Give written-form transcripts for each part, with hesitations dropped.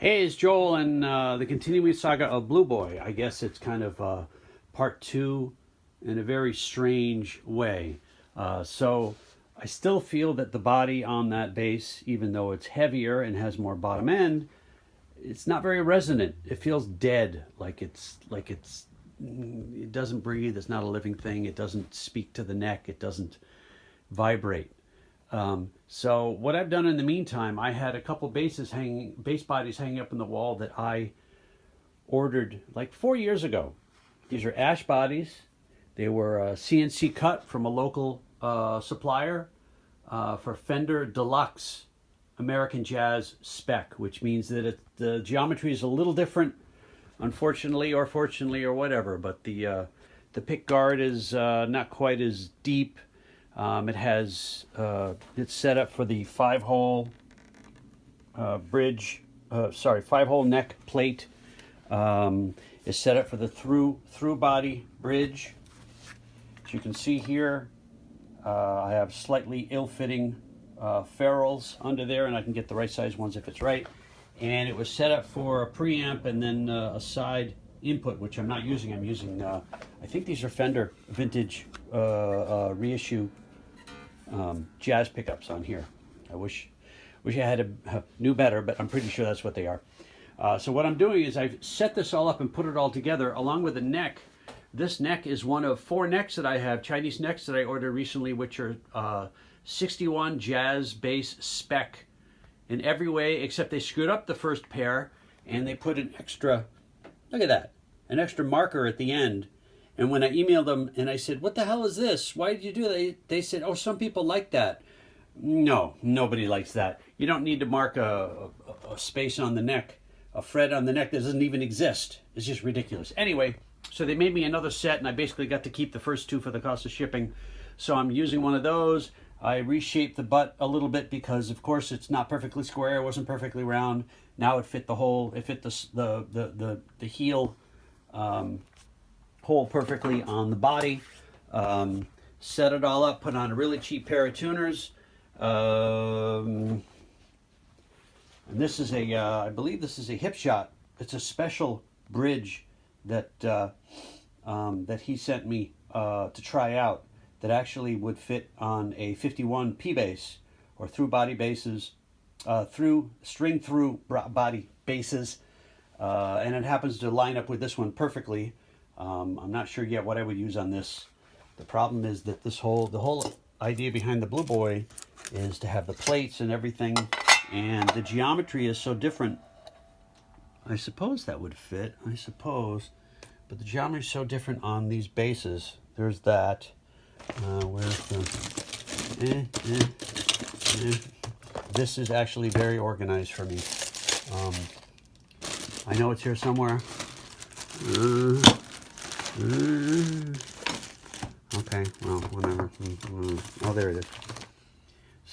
Hey, it's Joel and the continuing saga of Blue Boy. I guess it's kind of part two in a very strange way. So I still feel that the body on that bass, even though it's heavier and has more bottom end, it's not very resonant. It feels dead, it doesn't breathe. It's not a living thing. It doesn't speak to the neck. It doesn't vibrate. So what I've done in the meantime, I had a couple bass bodies hanging up in the wall that I ordered like 4 years ago. These are ash bodies. They were CNC cut from a local supplier for Fender Deluxe American Jazz spec, which means that the geometry is a little different, unfortunately or fortunately or whatever. But the pick guard is not quite as deep. It's set up for the 5-hole bridge. 5-hole neck plate. It's set up for the through body bridge. As you can see here, I have slightly ill-fitting ferrules under there, and I can get the right size ones if it's right. And it was set up for a preamp and then a side input, which I'm not using. I'm using, I think these are Fender vintage reissue jazz pickups on here. I wish I had knew better, but I'm pretty sure that's what they are. So what I'm doing is I've set this all up and put it all together along with the neck. This neck is one of 4 necks that I have, Chinese necks that I ordered recently, which are 61 jazz bass spec in every way, except they screwed up the first pair and they put an extra, look at that, an extra marker at the end. And when I emailed them and I said, what the hell is this? Why did you do that? They said, oh, some people like that. No, nobody likes that. You don't need to mark a space on the neck, a fret on the neck that doesn't even exist. It's just ridiculous. Anyway, so they made me another set and I basically got to keep the first 2 for the cost of shipping. So I'm using one of those. I reshaped the butt a little bit because, of course, it's not perfectly square. It wasn't perfectly round. Now it fit the hole. It fit the heel hole perfectly on the body. Set it all up, put on a really cheap pair of tuners. And this is I believe this is a hip shot. It's a special bridge that that he sent me to try out that actually would fit on a 51 P bass or through body basses, string through body basses. And it happens to line up with this one perfectly. I'm not sure yet what I would use on this. The problem is that the whole idea behind the Blue Boy is to have the plates and everything, and the geometry is so different. I suppose that would fit, but the geometry is so different on these basses. There's that. Where's the... This is actually very organized for me. I know it's here somewhere. Okay, well, whatever. Oh, there it is.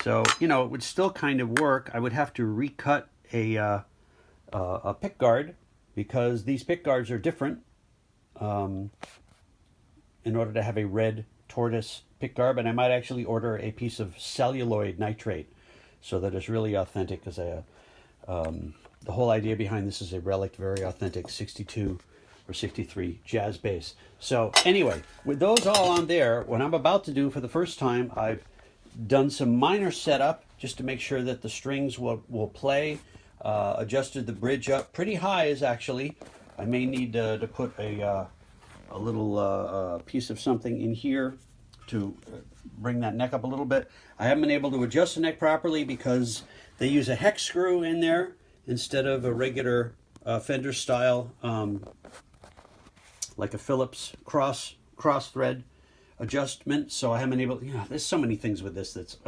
So, it would still kind of work. I would have to recut a pick guard because these pick guards are different in order to have a red tortoise pick guard. And I might actually order a piece of celluloid nitrate so that it's really authentic, because the whole idea behind this is a relic'd, very authentic 62 or 63 jazz bass. So anyway, with those all on there, what I'm about to do for the first time, I've done some minor setup just to make sure that the strings will play. Adjusted the bridge up pretty high, is actually. I may need to put a little piece of something in here to bring that neck up a little bit. I haven't been able to adjust the neck properly because they use a hex screw in there instead of a regular Fender style, like a Phillips cross thread adjustment. So I haven't been able, there's so many things with this that's,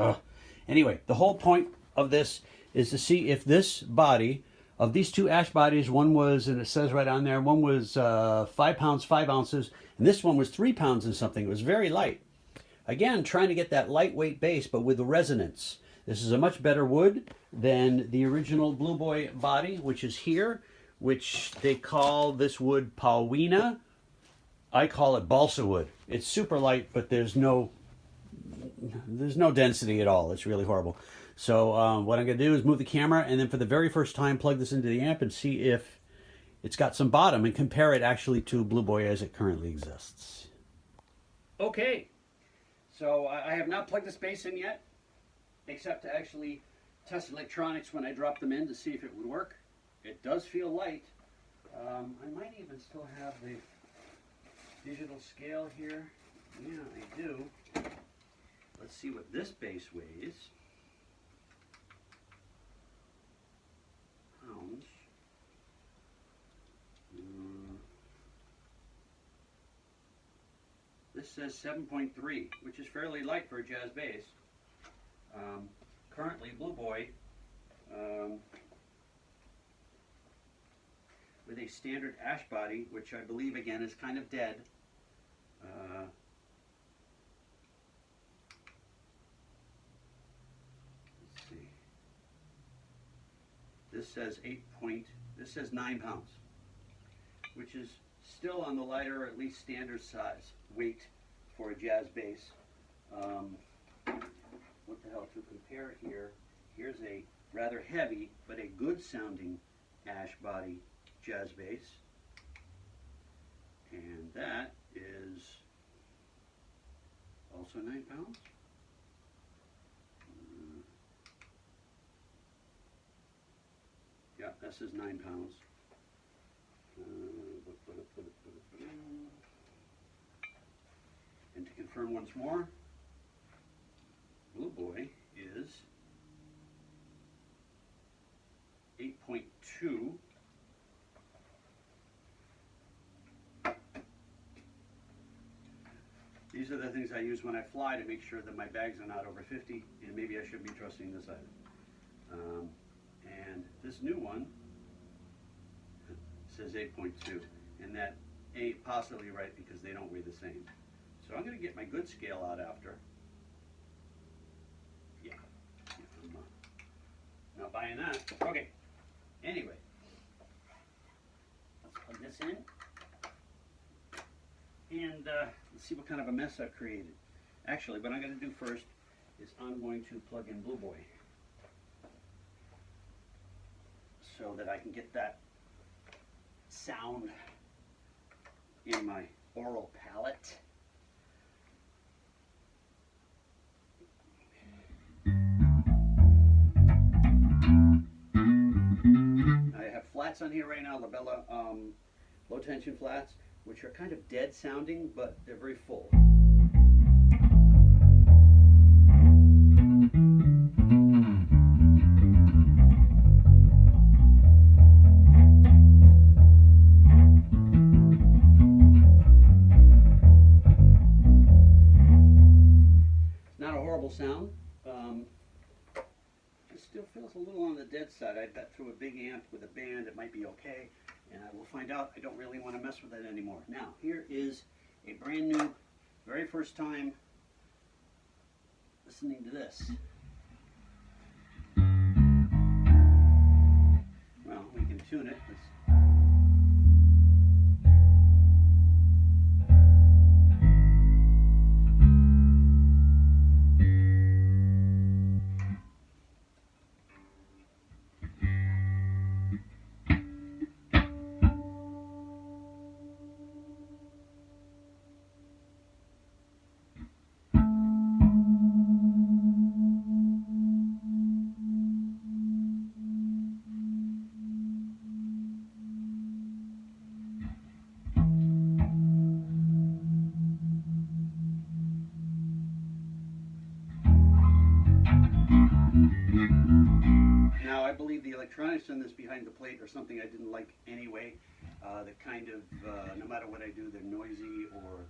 Anyway, the whole point of this is to see if this body, of these 2 ash bodies, one was, and it says right on there, one was 5 pounds, 5 ounces, and this one was 3 pounds and something. It was very light. Again, trying to get that lightweight bass, but with the resonance. This is a much better wood than the original Blue Boy body, which is here, which they call this wood Paulina. I call it balsa wood. It's super light, but there's no density at all. It's really horrible. So what I'm going to do is move the camera, and then for the very first time plug this into the amp and see if it's got some bottom, and compare it actually to Blue Boy as it currently exists. Okay, so I have not plugged this bass in yet, except to actually test electronics when I drop them in to see if it would work. It does feel light. I might even still have the digital scale here. Yeah, I do. Let's see what this bass weighs. Pounds. This says 7.3, which is fairly light for a jazz bass. Currently, Blue Boy, with a standard ash body, which I believe again is kind of dead. Let's see. This says 9 pounds, which is still on the lighter, or at least standard size weight for a jazz bass. What the hell to compare here? Here's a rather heavy but a good sounding ash body jazz bass, and that is also 9 pounds. Yeah, this is 9 pounds. And to confirm once more, Blue Boy is 8.2. These are the things I use when I fly to make sure that my bags are not over 50, and maybe I should be trusting this item. And this new one says 8.2, and that ain't possibly right because they don't weigh the same. So I'm going to get my good scale out after. Yeah, I'm not buying that. Okay, anyway, let's plug this in, and let's see what kind of a mess I've created. Actually, what I'm going to do first is I'm going to plug in Blue Boy so that I can get that sound in my oral palate. I have flats on here right now, Labella low tension flats, which are kind of dead sounding, but they're very full. Not a horrible sound. It still feels a little on the dead side. I bet through a big amp with a band it might be okay, and I will find out. I don't really want to mess with that anymore. Now, here is a brand new, very first time listening to this. Well, we can tune it. Now, I believe the electronics on this behind the plate are something I didn't like anyway. That kind of, no matter what I do, they're noisy, or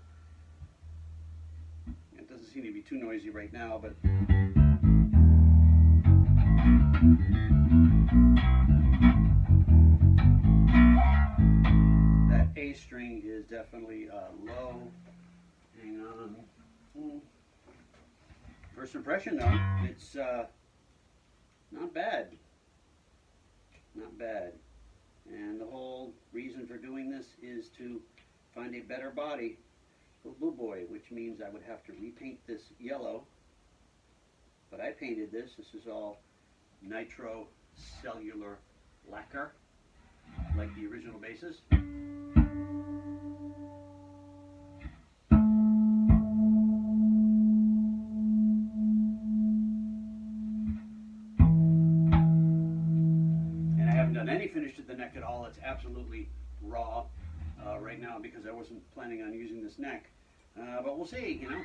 it doesn't seem to be too noisy right now, but that A string is definitely low. Hang on. First impression though, it's not bad. Not bad. And the whole reason for doing this is to find a better body for Blue Boy, which means I would have to repaint this yellow but I painted this. This is all nitrocellular lacquer, like the original Bassist. And I haven't done any finish to the neck at all. It's absolutely raw right now because I wasn't planning on using this neck. But we'll see, you know.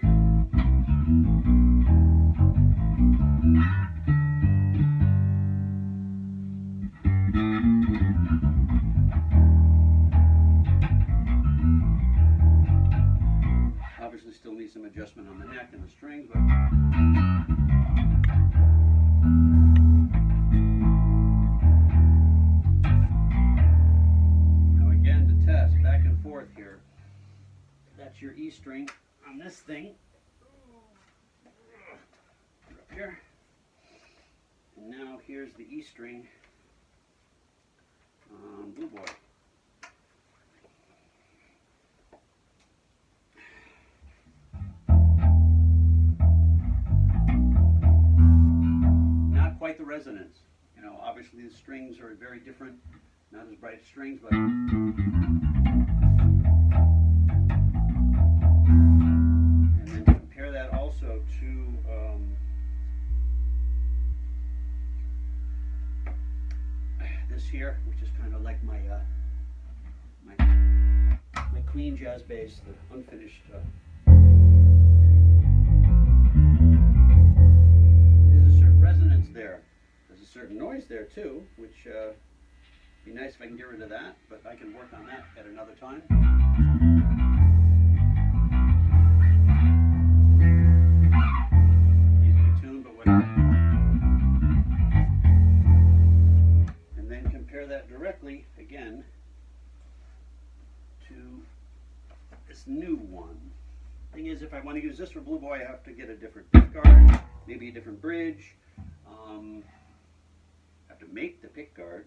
Obviously still needs some adjustment on the neck and the strings, but now again to test back and forth here. That's your E string on this thing. Up here. And now here's the E string on Blue Boy. Not quite the resonance. You know, obviously the strings are very different, not as bright strings, but also to this here, which is kind of like my my Queen jazz bass, the unfinished. There's a certain resonance there. There's a certain noise there too, which be nice if I can get rid of that, but I can work on that at another time. And then compare that directly again to this new one. Thing is, if I want to use this for Blue Boy, I have to get a different pick guard, maybe a different bridge. I have to make the pick guard.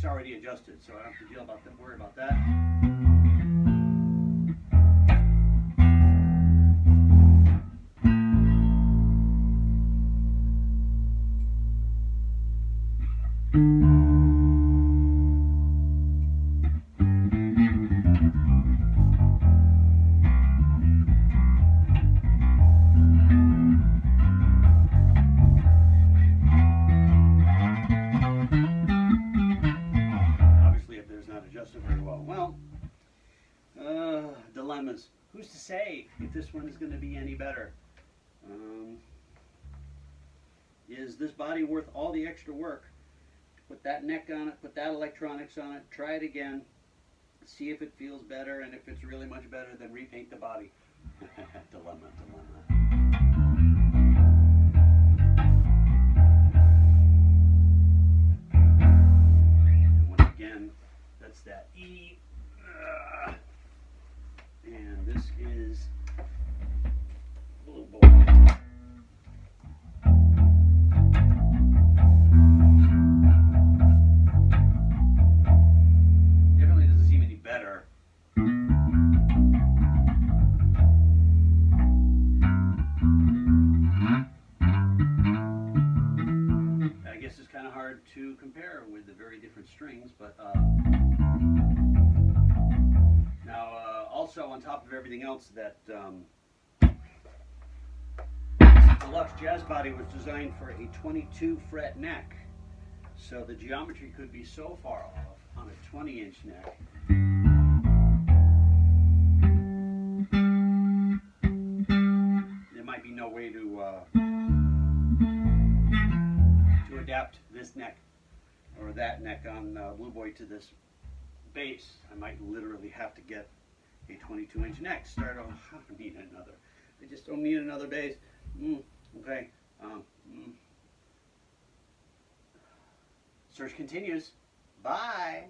Already adjusted, so I don't have to worry about that. Very well. Well, dilemmas. Who's to say if this one is going to be any better? Is this body worth all the extra work? Put that neck on it, put that electronics on it, try it again, see if it feels better, and if it's really much better, then repaint the body. Dilemma. That's that E, and this is Blue Boy. Definitely doesn't seem any better. I guess it's kind of hard to compare with the very different strings, but now, also on top of everything else, that deluxe jazz body was designed for a 22 fret neck, so the geometry could be so far off on a 20-inch neck. There might be no way to adapt this neck or that neck on Blue Boy to this bass. I might literally have to get a 22-inch neck. Start off. I don't need another. I just don't need another bass. Okay. Search continues. Bye.